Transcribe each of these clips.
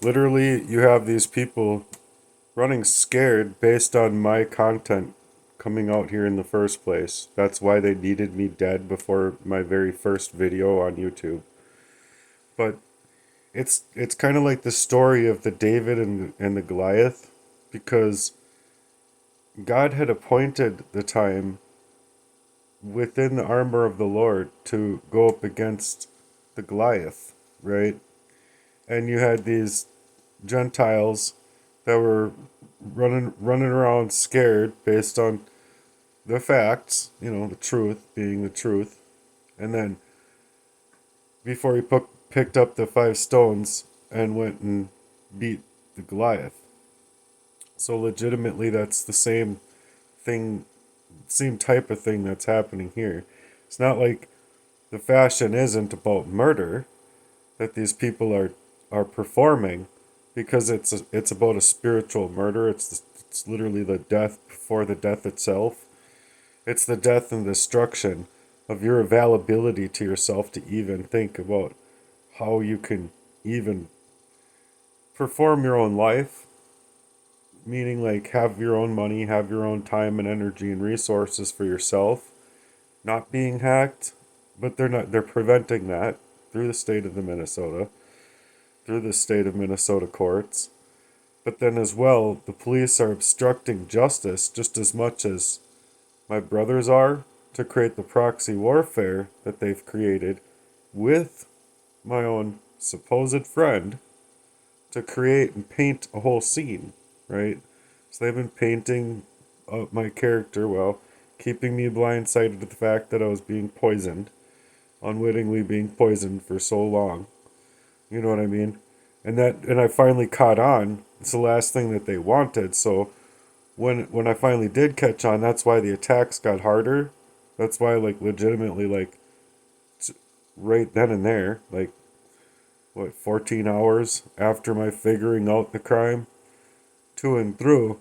Literally, you have these people running scared based on my content coming out here in the first place. That's why they needed me dead before my very first video on YouTube. But it's kind of like the story of the David and the Goliath, because God had appointed the time within the armor of the Lord to go up against the Goliath, right? And you had these Gentiles that were running around scared based on the facts, the truth being the truth. And then before he picked up the 5 stones and went and beat the Goliath. So legitimately, that's the same thing, same type of thing that's happening here. It's not like the fashion isn't about murder that these people are performing, because it's about a spiritual murder. It's literally the death before the death itself. It's the death and destruction of your availability to yourself to even think about how you can even perform your own life, meaning like have your own money, have your own time and energy and resources for yourself, not being hacked. But they're preventing that through the state of Minnesota, through the state of Minnesota courts. But then as well, the police are obstructing justice just as much as my brothers are, to create the proxy warfare that they've created with my own supposed friend, to create and paint a whole scene, right? So they've been painting my character, well, keeping me blindsided to the fact that I was being poisoned, unwittingly being poisoned for so long. You know what I mean? And I finally caught on. It's the last thing that they wanted. So when I finally did catch on, that's why the attacks got harder. That's why, like, legitimately, like, right then and there, like, what, 14 hours after my figuring out the crime to and through,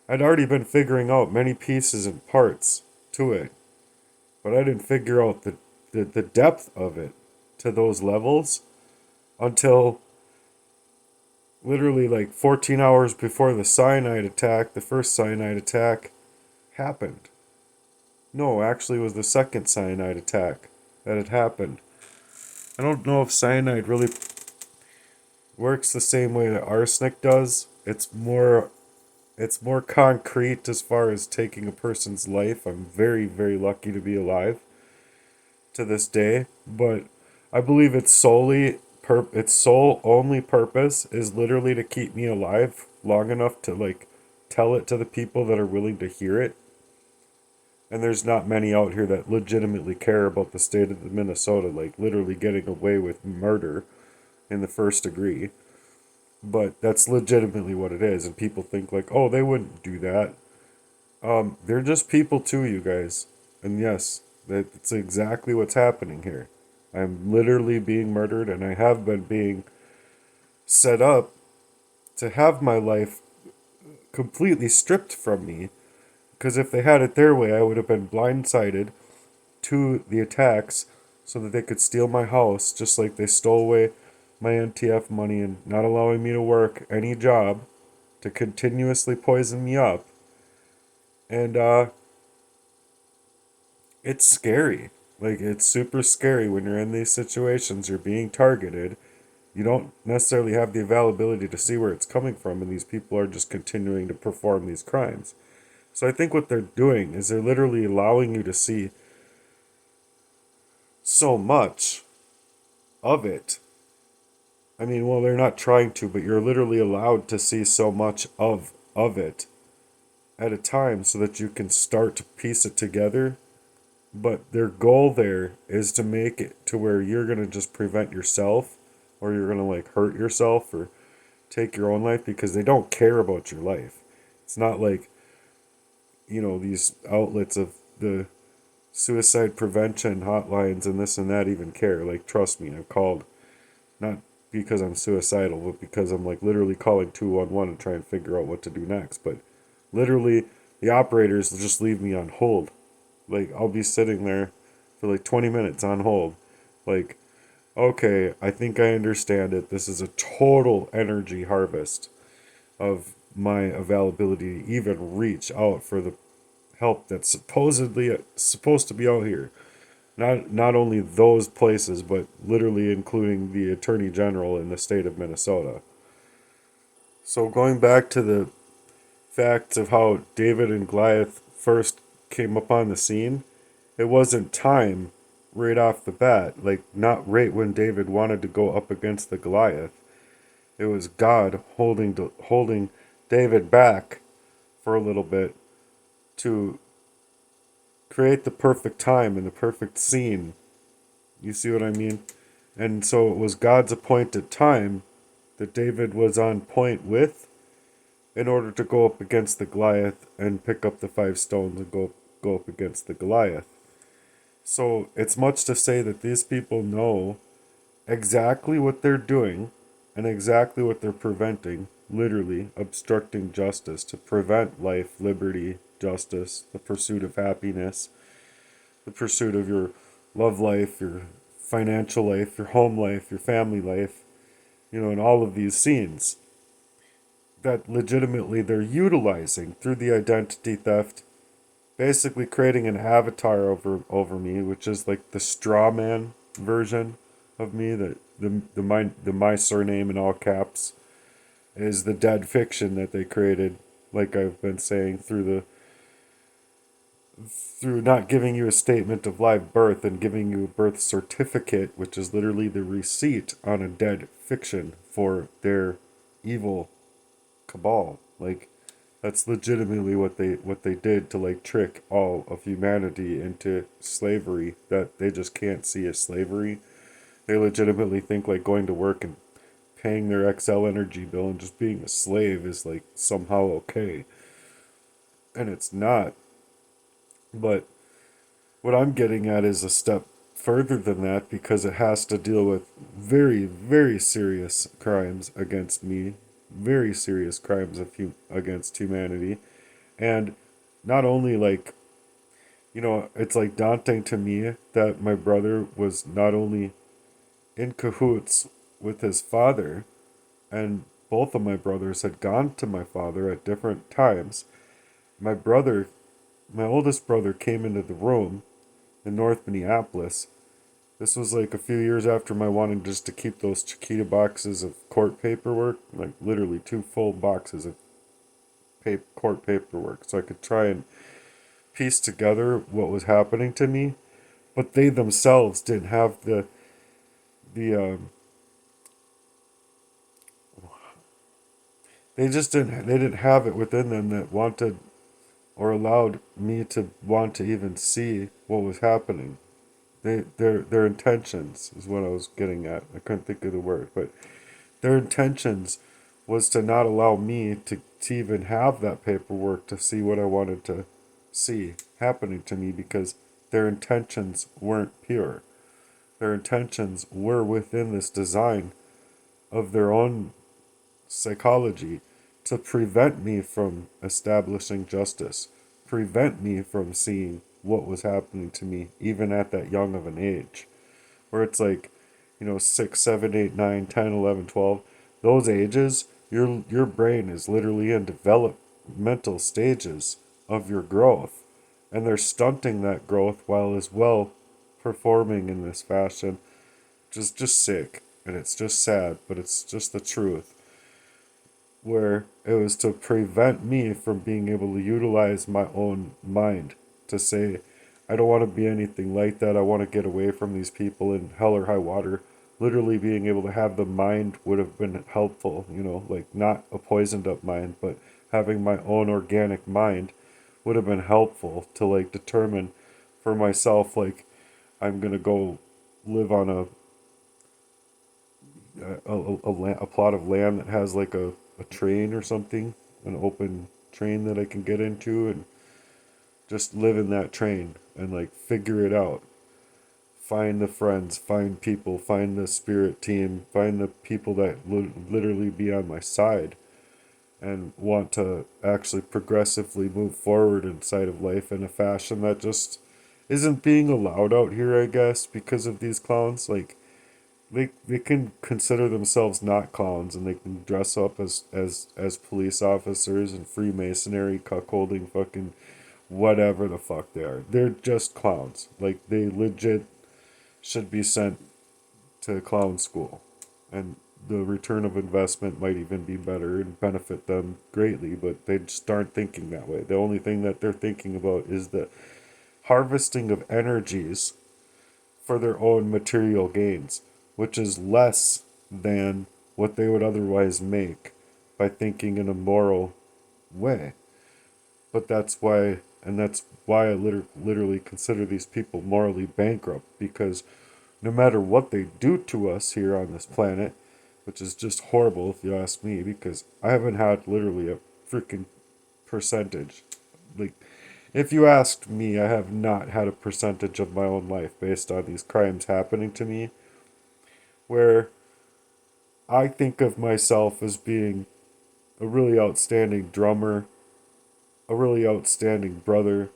I'd already been figuring out many pieces and parts to it, but I didn't figure out the depth of it to those levels until literally like 14 hours before the cyanide attack, the first cyanide attack happened. No, actually, it was the second cyanide attack that had happened. I don't know if cyanide really works the same way that arsenic does. It's more concrete as far as taking a person's life. I'm very, very lucky to be alive to this day, but I believe its sole only purpose is literally to keep me alive long enough to like tell it to the people that are willing to hear it. And there's not many out here that legitimately care about the state of Minnesota, like literally getting away with murder in the first degree. But that's legitimately what it is, and people think like, oh, they wouldn't do that. They're just people too, you guys. And yes, that's exactly what's happening here. I'm literally being murdered, and I have been being set up to have my life completely stripped from me. Because if they had it their way, I would have been blindsided to the attacks so that they could steal my house, just like they stole away my NTF money and not allowing me to work any job, to continuously poison me up. And it's scary. Like, it's super scary when you're in these situations, you're being targeted. You don't necessarily have the availability to see where it's coming from, and these people are just continuing to perform these crimes. So I think what they're doing is they're literally allowing you to see so much of it. I mean, well, they're not trying to, but you're literally allowed to see so much of it at a time so that you can start to piece it together. But their goal there is to make it to where you're going to just prevent yourself, or you're going to like hurt yourself or take your own life, because they don't care about your life. It's not like, these outlets of the suicide prevention hotlines and this and that even care. Like, trust me, I've called, not because I'm suicidal, but because I'm like literally calling 211 and trying to figure out what to do next. But literally, the operators will just leave me on hold. Like, I'll be sitting there for like 20 minutes on hold. Like, Okay, I think I understand it. This is a total energy harvest of my availability to even reach out for the help that's supposedly supposed to be out here. Not only those places, but literally including the Attorney General in the state of Minnesota. So going back to the facts of how David and Goliath first came up on the scene, it wasn't time right off the bat, like not right when David wanted to go up against the Goliath. It was God holding David back for a little bit to create the perfect time and the perfect scene. You see what I mean? And so it was God's appointed time that David was on point with in order to go up against the Goliath and pick up the 5 stones and go up against the Goliath. So it's much to say that these people know exactly what they're doing and exactly what they're preventing, literally obstructing justice to prevent life, liberty, justice, the pursuit of happiness, the pursuit of your love life, your financial life, your home life, your family life, in all of these scenes that legitimately they're utilizing through the identity theft, basically creating an avatar over me, which is like the straw man version of me, that the my surname in all caps is the dead fiction that they created, like I've been saying, through not giving you a statement of live birth and giving you a birth certificate, which is literally the receipt on a dead fiction for their evil cabal. Like, that's legitimately what they did to like trick all of humanity into slavery that they just can't see as slavery. They legitimately think like going to work and paying their XL energy bill and just being a slave is like somehow okay. And it's not. But what I'm getting at is a step further than that, because it has to deal with very, very serious crimes against me, very serious crimes against humanity. And not only like, it's like daunting to me that my brother was not only in cahoots with his father, and both of my brothers had gone to my father at different times. My brother, my oldest brother, came into the room in North Minneapolis. This was like a few years after my wanting just to keep those Chiquita boxes of court paperwork, like literally 2 full boxes of court paperwork, so I could try and piece together what was happening to me. But they themselves didn't have the they didn't have it within them that wanted or allowed me to want to even see what was happening. Their intentions is what I was getting at. I couldn't think of the word, but their intentions was to not allow me to even have that paperwork to see what I wanted to see happening to me, because their intentions weren't pure. Their intentions were within this design of their own psychology to prevent me from establishing justice, prevent me from seeing what was happening to me, even at that young of an age. Where it's like, 6, 7, 8, 9, 10, 11, 12, those ages, your brain is literally in developmental stages of your growth. And they're stunting that growth while as well performing in this fashion. Just sick. And it's just sad, but it's just the truth, where it was to prevent me from being able to utilize my own mind to say, I don't want to be anything like that. I want to get away from these people in hell or high water. Literally being able to have the mind would have been helpful, like not a poisoned up mind, but having my own organic mind would have been helpful to like determine for myself, like, I'm going to go live on a plot of land that has like a train or something, an open train that I can get into, and just live in that train and like figure it out. Find the friends, find people, find the spirit team, find the people that literally be on my side and want to actually progressively move forward inside of life in a fashion that just isn't being allowed out here, I guess, because of these clowns. Like, they can consider themselves not clowns, and they can dress up as police officers and Freemasonry, cuckolding, fucking whatever the fuck they are. They're just clowns. Like, they legit should be sent to clown school, and the return of investment might even be better and benefit them greatly, but they just aren't thinking that way. The only thing that they're thinking about is the harvesting of energies for their own material gains, which is less than what they would otherwise make by thinking in a moral way. But that's why I literally consider these people morally bankrupt, because no matter what they do to us here on this planet, which is just horrible if you ask me, because I haven't had literally a freaking percentage. Like, if you asked me, I have not had a percentage of my own life based on these crimes happening to me, where I think of myself as being a really outstanding drummer, a really outstanding brother,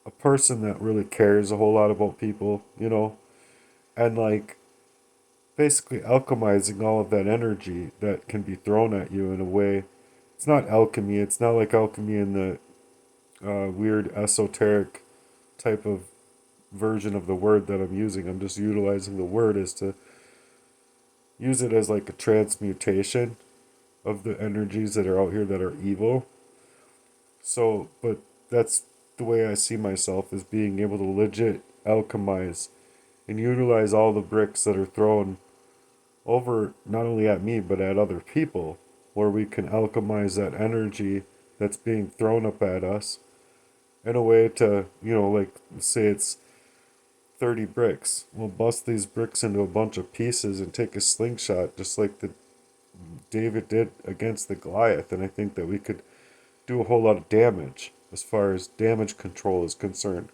a person that really cares a whole lot about people, and like basically alchemizing all of that energy that can be thrown at you in a way. It's not alchemy, it's not like alchemy in the weird esoteric type of version of the word that I'm using. I'm just utilizing the word as to use it as like a transmutation of the energies that are out here that are evil. So, but that's the way I see myself, as being able to legit alchemize and utilize all the bricks that are thrown over not only at me but at other people, where we can alchemize that energy that's being thrown up at us in a way to, like, say it's 30 bricks. We'll bust these bricks into a bunch of pieces and take a slingshot, just like the David did against the Goliath. And I think that we could do a whole lot of damage as far as damage control is concerned,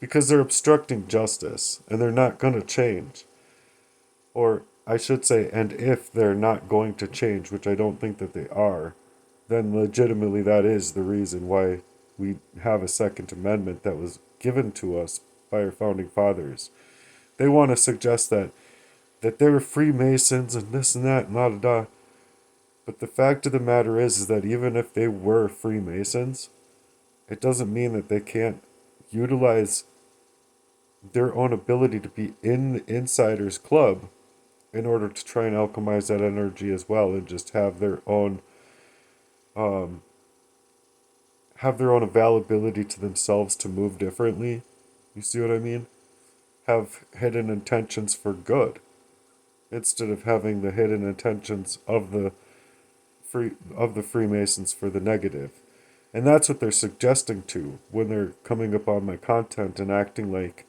because they're obstructing justice and they're not going to change. Or I should say, and if they're not going to change, which I don't think that they are, then legitimately that is the reason why we have a Second Amendment that was given to us by our founding fathers. They want to suggest that they were Freemasons and this and that and la da da. But the fact of the matter is that even if they were Freemasons, it doesn't mean that they can't utilize their own ability to be in the insiders club in order to try and alchemize that energy as well, and just um, have their own availability to themselves to move differently. You see what I mean? Have hidden intentions for good instead of having the hidden intentions of the Freemasons for the negative. And that's what they're suggesting to when they're coming up on my content and acting like,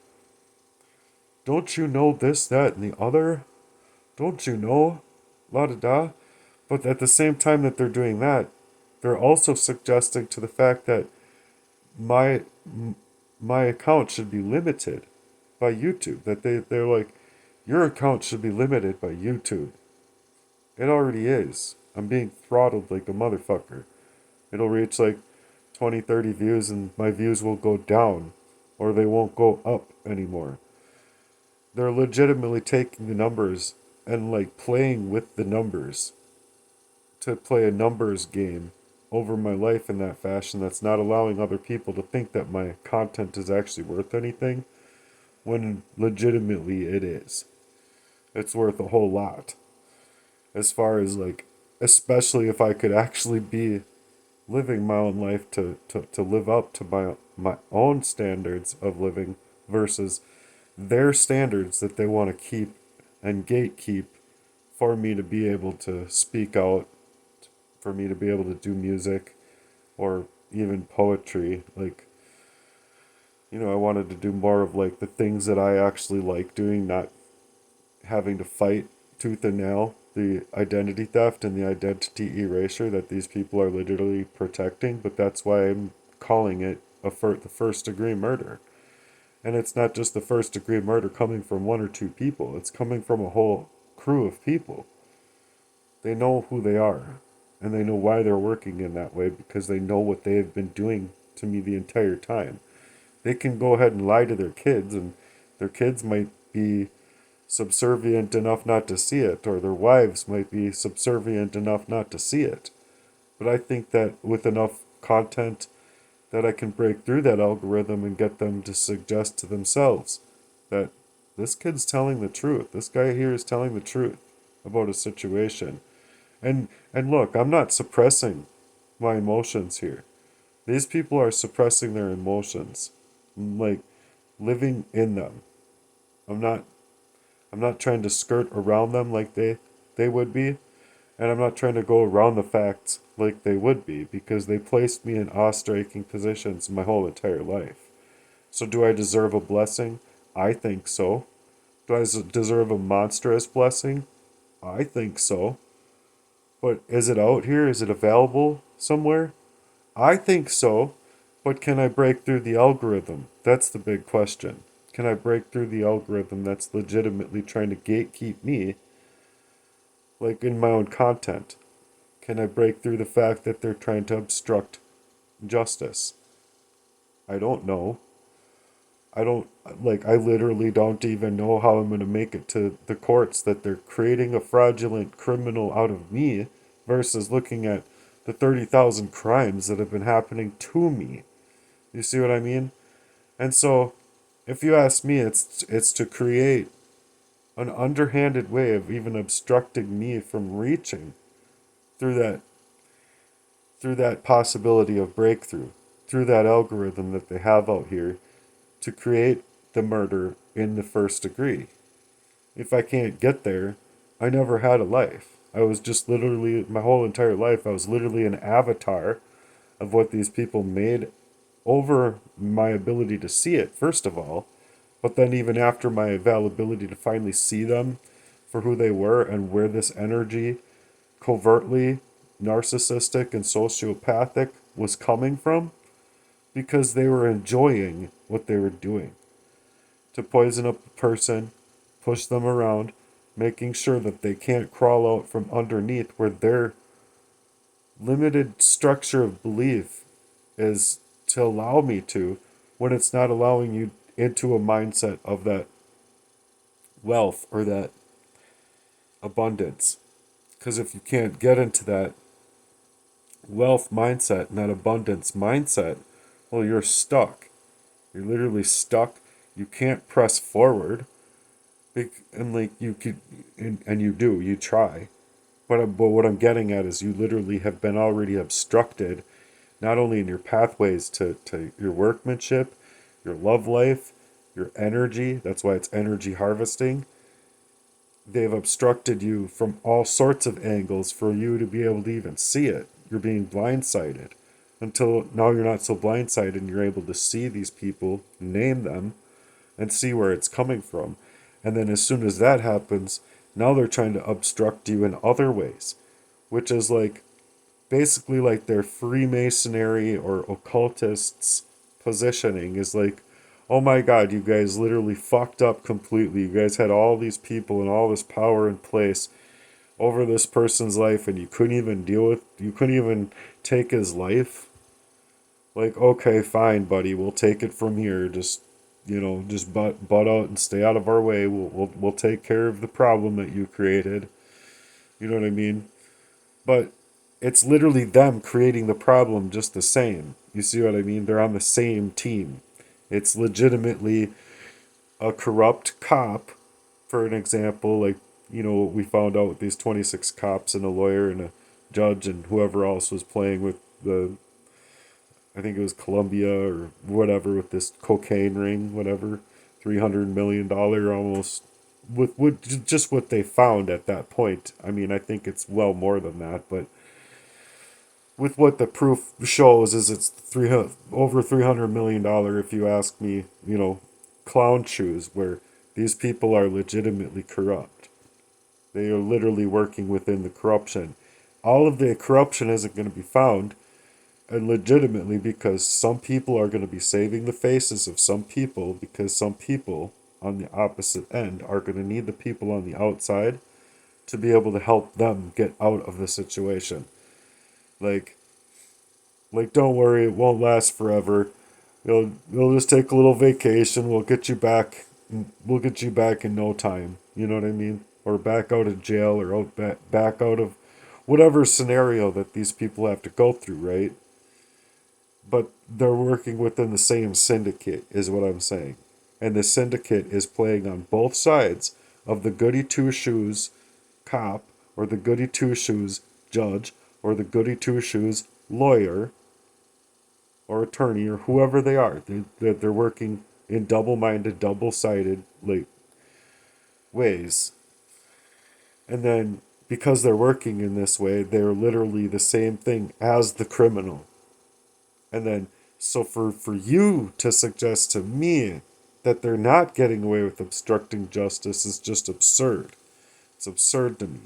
don't you know this, that, and the other? Don't you know? La da da. But at the same time that they're doing that, they're also suggesting to the fact that my my account should be limited by YouTube. That they're like, your account should be limited by YouTube. It already is. I'm being throttled like a motherfucker. It'll reach like 20, 30 views and my views will go down, or they won't go up anymore. They're legitimately taking the numbers and like playing with the numbers to play a numbers game over my life in that fashion, that's not allowing other people to think that my content is actually worth anything, when legitimately it is. It's worth a whole lot. As far as like, especially if I could actually be living my own life to live up to my own standards of living versus their standards that they want to keep and gatekeep for me to be able to speak out, for me to be able to do music or even poetry. Like, I wanted to do more of like the things that I actually like doing, not having to fight tooth and nail the identity theft and the identity erasure that these people are literally protecting. But that's why I'm calling it the first degree murder. And it's not just the first degree murder coming from one or two people. It's coming from a whole crew of people. They know who they are. And they know why they're working in that way, because they know what they have been doing to me the entire time. They can go ahead and lie to their kids, and their kids might be subservient enough not to see it, or their wives might be subservient enough not to see it. But I think that with enough content that I can break through that algorithm and get them to suggest to themselves that this kid's telling the truth. This guy here is telling the truth about a situation. And look, I'm not suppressing my emotions here. These people are suppressing their emotions, like living in them. I'm not I'm not trying to skirt around them like they would be, and I'm not trying to go around the facts like they would be because they placed me in awe-striking positions my whole entire life. So do I deserve a blessing? I think so. Do I deserve a monstrous blessing? I think so. But is it out here? Is it available somewhere? I think so. But can I break through the algorithm? That's the big question. Can I break through the algorithm that's legitimately trying to gatekeep me, like in my own content? Can I break through the fact that they're trying to obstruct justice? I don't know. I don't, like, I literally don't even know how I'm going to make it to the courts that they're creating a fraudulent criminal out of me versus looking at the 30,000 crimes that have been happening to me. You see what I mean? And so, if you ask me, it's to create an underhanded way of even obstructing me from reaching through that through that possibility of breakthrough, through that algorithm that they have out here to create the murder in the first degree. If I can't get there, I never had a life. I was just literally, my whole entire life, I was literally an avatar of what these people made over my ability to see it, first of all. But then, even after my availability to finally see them for who they were and where this energy, covertly narcissistic and sociopathic, was coming from, because they were enjoying what they were doing to poison up a person, push them around, making sure that they can't crawl out from underneath where their limited structure of belief is to allow me to, when it's not allowing you into a mindset of that wealth or that abundance. Because if you can't get into that wealth mindset and that abundance mindset, well, you're stuck. You're literally stuck. You can't press forward. And like you could, and you do, you try. But what I'm getting at is you literally have been already obstructed, not only in your pathways to your workmanship, your love life, your energy. That's why it's energy harvesting. They've obstructed you from all sorts of angles for you to be able to even see it. You're being blindsided. Until now, you're not so blindsided and you're able to see these people, name them, and see where it's coming from. And then as soon as that happens, now they're trying to obstruct you in other ways, which is like basically like their Freemasonry or occultists positioning is like, oh my God, you guys literally fucked up completely. You guys had all these people and all this power in place over this person's life and you couldn't even you couldn't even take his life. Like, okay, fine, buddy, we'll take it from here. Just, just butt out and stay out of our way. We'll take care of the problem that you created. You know what I mean? But it's literally them creating the problem just the same. You see what I mean? They're on the same team. It's legitimately a corrupt cop, for an example, like, what we found out with these 26 cops and a lawyer and a judge and whoever else was playing with I think it was Colombia or whatever, with this cocaine ring, whatever, $300 million almost, with just what they found at that point. I mean, I think it's well more than that, but with what the proof shows is it's over $300 million, if you ask me, clown shoes, where these people are legitimately corrupt. They are literally working within the corruption. All of the corruption isn't going to be found, and legitimately, because some people are going to be saving the faces of some people, because some people on the opposite end are going to need the people on the outside to be able to help them get out of the situation. Like, don't worry, it won't last forever. You'll just take a little vacation. We'll get you back. We'll get you back in no time. You know what I mean? Or back out of jail or back out of whatever scenario that these people have to go through, right? But they're working within the same syndicate, is what I'm saying. And the syndicate is playing on both sides of the goody two shoes cop or the goody two shoes judge or the goody two shoes lawyer or attorney or whoever they are. They're working in double minded, double sided like ways. And then because they're working in this way, they're literally the same thing as the criminal. And then, so for you to suggest to me that they're not getting away with obstructing justice is just absurd. It's absurd to me.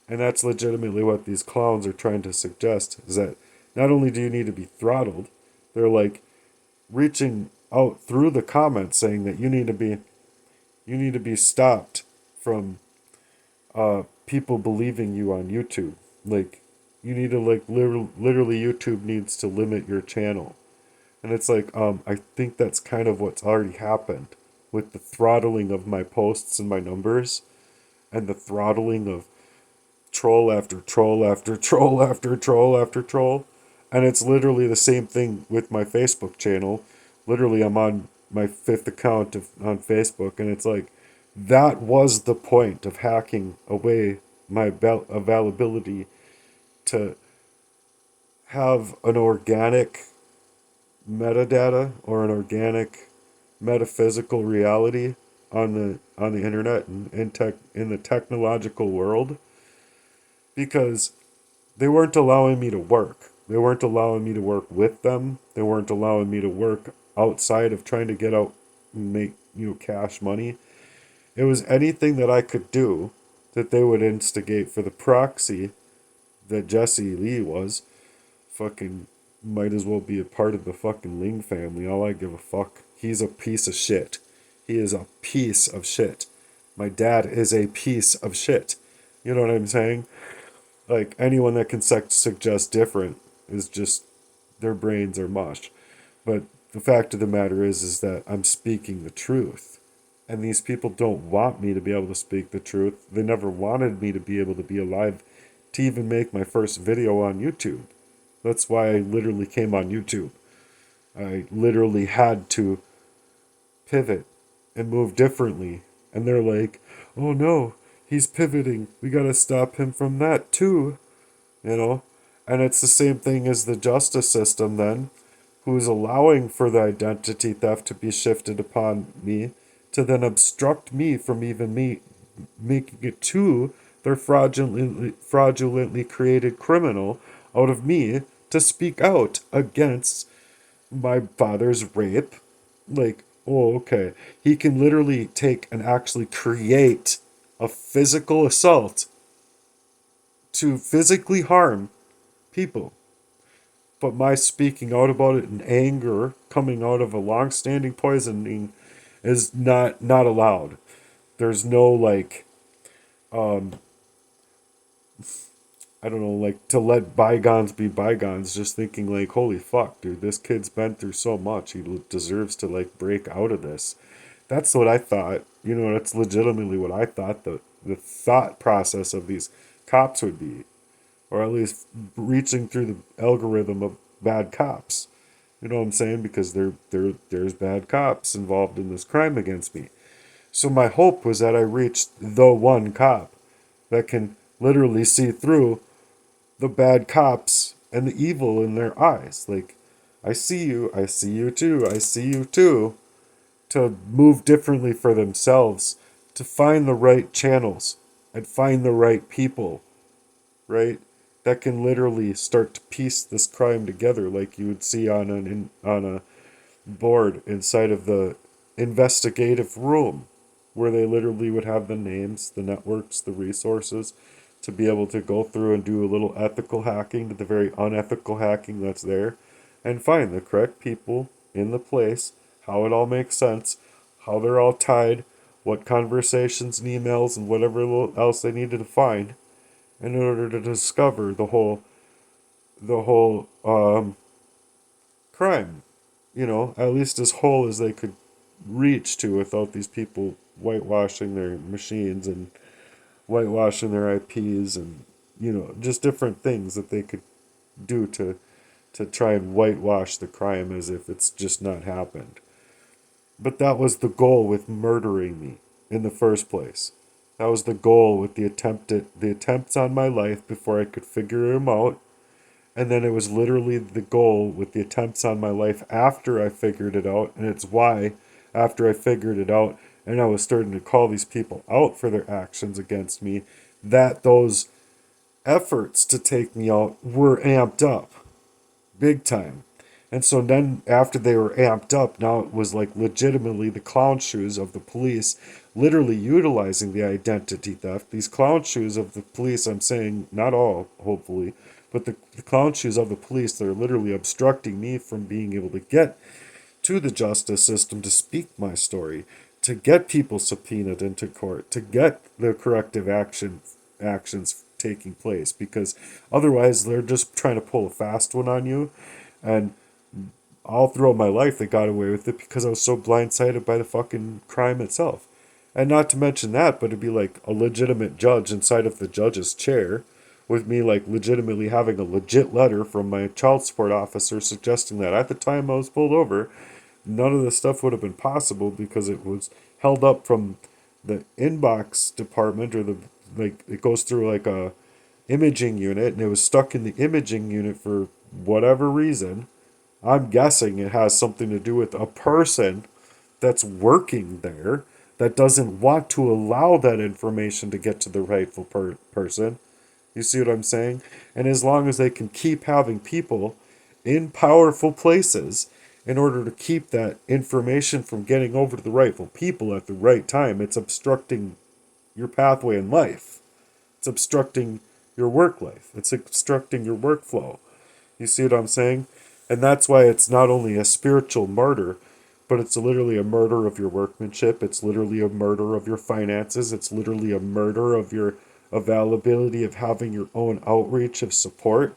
And that's legitimately what these clowns are trying to suggest, is that not only do you need to be throttled, they're like reaching out through the comments saying that you need to be stopped from people believing you on YouTube. Like you need to literally YouTube needs to limit your channel. And it's like, I think that's kind of what's already happened with the throttling of my posts and my numbers and the throttling of troll after troll after troll after troll after troll. And it's literally the same thing with my Facebook channel. Literally, I'm on my fifth account on Facebook, and it's like, that was the point of hacking away my availability to have an organic metadata or an organic metaphysical reality on the internet and in the technological world, because they weren't allowing me to work. They weren't allowing me to work with them. They weren't allowing me to work outside of trying to get out and make, cash money. It was anything that I could do that they would instigate for the proxy that Jesse Lee was. Fucking might as well be a part of the fucking Ling family. All I give a fuck. He's a piece of shit. He is a piece of shit. My dad is a piece of shit. You know what I'm saying? Like, anyone that can suggest different is just, their brains are mush. But the fact of the matter is that I'm speaking the truth. And these people don't want me to be able to speak the truth. They never wanted me to be able to be alive to even make my first video on YouTube. That's why I literally came on YouTube. I literally had to pivot and move differently. And they're like, oh no, he's pivoting. We gotta stop him from that too. You know? And it's the same thing as the justice system then, who's allowing for the identity theft to be shifted upon me to then obstruct me from even me making it to their fraudulently created criminal out of me to speak out against my father's rape. Like, oh, okay. He can literally take and actually create a physical assault to physically harm people. But my speaking out about it in anger, coming out of a long-standing poisoning, is not allowed. There's no like, I don't know, like to let bygones be bygones. Just thinking like, holy fuck, dude, this kid's been through so much. He deserves to like break out of this. That's what I thought. That's legitimately what I thought the thought process of these cops would be, or at least reaching through the algorithm of bad cops. You know what I'm saying? Because there's bad cops involved in this crime against me. So my hope was that I reached the one cop that can literally see through the bad cops and the evil in their eyes. Like, I see you too, I see you too. To move differently for themselves, to find the right channels and find the right people, right? That can literally start to piece this crime together, like you would see on a board inside of the investigative room, where they literally would have the names, the networks, the resources to be able to go through and do a little ethical hacking to the very unethical hacking that's there, and find the correct people in the place, how it all makes sense, how they're all tied, what conversations and emails and whatever else they needed to find in order to discover the whole crime, at least as whole as they could reach to without these people whitewashing their machines and whitewashing their IPs and, just different things that they could do to try and whitewash the crime as if it's just not happened. But that was the goal with murdering me in the first place. That was the goal with the attempts on my life before I could figure them out. And then it was literally the goal with the attempts on my life after I figured it out. And it's why, after I figured it out and I was starting to call these people out for their actions against me, that those efforts to take me out were amped up big time. And so then after they were amped up, now it was like legitimately the clown shoes of the police, literally utilizing the identity theft. These clown shoes of the police, I'm saying not all, hopefully, but the clown shoes of the police that are literally obstructing me from being able to get to the justice system to speak my story, to get people subpoenaed into court, to get the corrective actions taking place, because otherwise they're just trying to pull a fast one on you. And all throughout my life they got away with it because I was so blindsided by the fucking crime itself. And not to mention that, but it'd be like a legitimate judge inside of the judge's chair with me like legitimately having a legit letter from my child support officer suggesting that at the time I was pulled over, none of this stuff would have been possible because it was held up from the inbox department, or the like it goes through like a imaging unit, and it was stuck in the imaging unit for whatever reason. I'm guessing it has something to do with a person that's working there that doesn't want to allow that information to get to the rightful person. You see what I'm saying? And as long as they can keep having people in powerful places in order to keep that information from getting over to the rightful people at the right time, it's obstructing your pathway in life. It's obstructing your work life. It's obstructing your workflow. You see what I'm saying? And that's why it's not only a spiritual murder, but it's literally a murder of your workmanship. It's literally a murder of your finances. It's literally a murder of your availability of having your own outreach of support,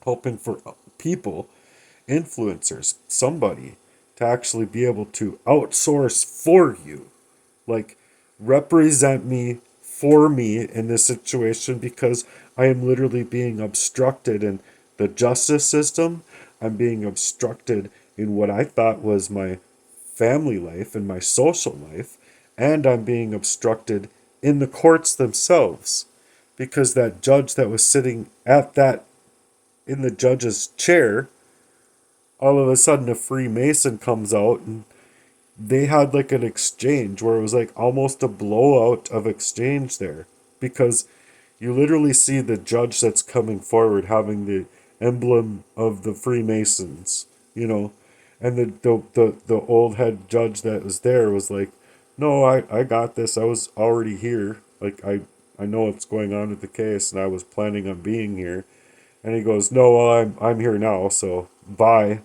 hoping for people, influencers, somebody to actually be able to outsource for you. Like, represent me for me in this situation, because I am literally being obstructed in the justice system. I'm being obstructed in what I thought was my family life and my social life. And I'm being obstructed in the courts themselves, because that judge that was sitting at that in the judge's chair, all of a sudden a Freemason comes out, and they had like an exchange where it was like almost a blowout of exchange there, because you literally see the judge that's coming forward having the emblem of the Freemasons, and the old head judge that was there was like, no, I got this, I was already here, like I know what's going on with the case and I was planning on being here. And he goes, no, well, I'm here now, so bye.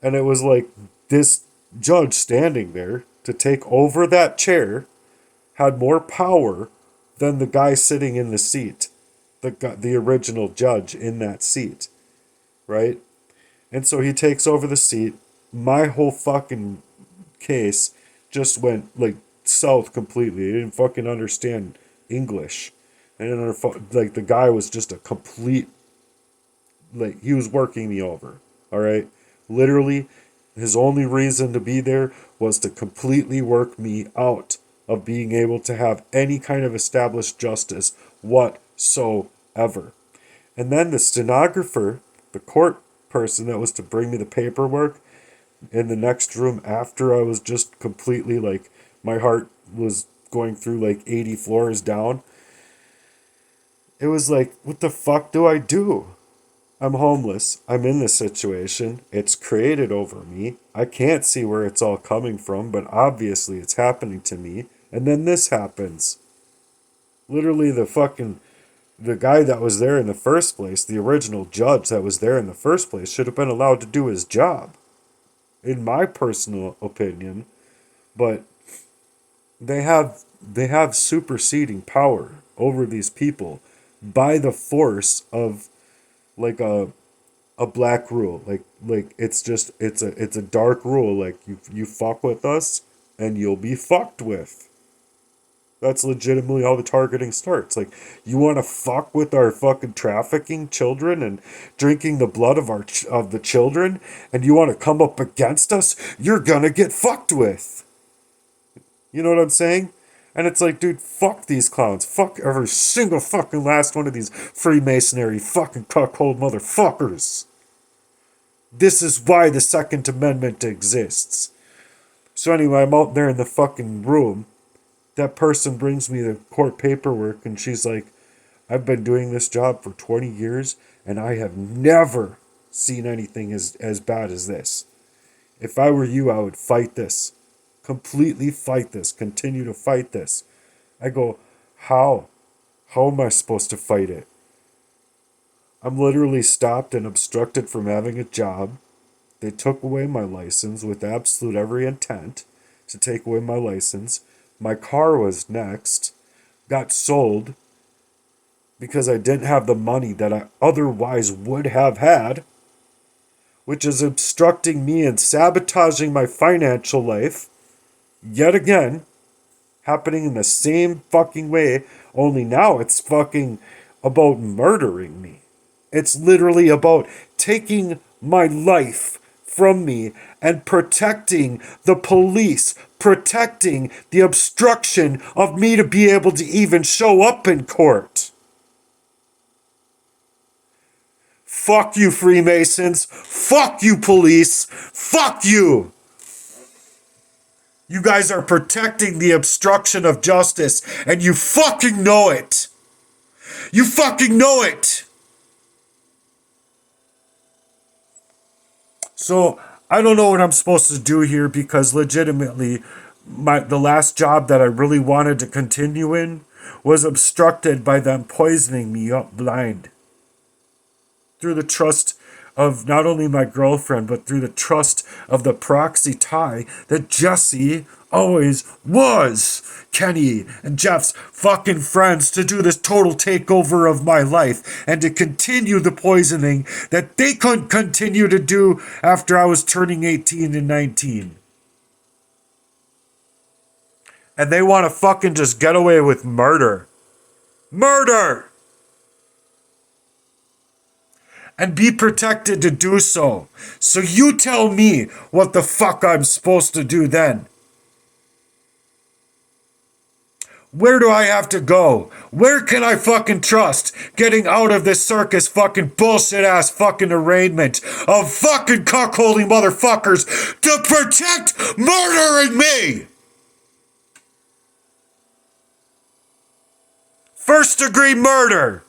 And it was like this judge standing there to take over that chair had more power than the guy sitting in the seat, the original judge in that seat, right? And so he takes over the seat. My whole fucking case just went like south completely. He didn't fucking understand English. And like the guy was just a complete, like, he was working me over. All right, literally, his only reason to be there was to completely work me out of being able to have any kind of established justice whatsoever. And then the stenographer, the court person that was to bring me the paperwork in the next room after I was just completely like, my heart was going through like 80 floors down. It was like, what the fuck do I do? I'm homeless. I'm in this situation. It's created over me. I can't see where it's all coming from, but obviously it's happening to me. And then this happens. Literally, the guy that was there in the first place, the original judge that was there in the first place, should have been allowed to do his job, in my personal opinion. But they have superseding power over these people by the force of like a black rule. Like it's just it's a dark rule. Like you fuck with us and you'll be fucked with. That's legitimately how the targeting starts. Like, you want to fuck with our fucking trafficking children and drinking the blood of of the children, and you want to come up against us, you're gonna get fucked with. You know what I'm saying? And it's like, dude, fuck these clowns. Fuck every single fucking last one of these Freemasonry fucking cuckold motherfuckers. This is why the Second Amendment exists. So anyway, I'm out there in the fucking room. That person brings me the court paperwork and she's like, I've been doing this job for 20 years and I have never seen anything as bad as this. If I were you, I would fight this. Completely fight this. Continue to fight this. I go, how? How am I supposed to fight it? I'm literally stopped and obstructed from having a job. They took away my license with absolute every intent to take away my license. My car was next, got sold because I didn't have the money that I otherwise would have had, which is obstructing me and sabotaging my financial life. Yet again, happening in the same fucking way, only now it's fucking about murdering me. It's literally about taking my life from me and protecting the police, protecting the obstruction of me to be able to even show up in court. Fuck you, Freemasons. Fuck you, police. Fuck you. You guys are protecting the obstruction of justice, and you fucking know it. You fucking know it. So I don't know what I'm supposed to do here because legitimately the last job that I really wanted to continue in was obstructed by them poisoning me up blind. Through the trust of not only my girlfriend, but through the trust of the proxy tie that Jesse always was Kenny and Jeff's fucking friends to do this total takeover of my life and to continue the poisoning that they couldn't continue to do after I was turning 18 and 19. And they want to fucking just get away with murder. Murder! And be protected to do so. So you tell me what the fuck I'm supposed to do then. Where do I have to go? Where can I fucking trust getting out of this circus fucking bullshit ass fucking arraignment of fucking cuckolding motherfuckers to protect murdering me? First degree murder.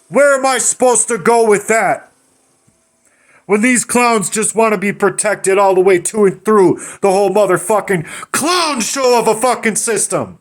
Where am I supposed to go with that? When these clowns just want to be protected all the way to and through the whole motherfucking clown show of a fucking system.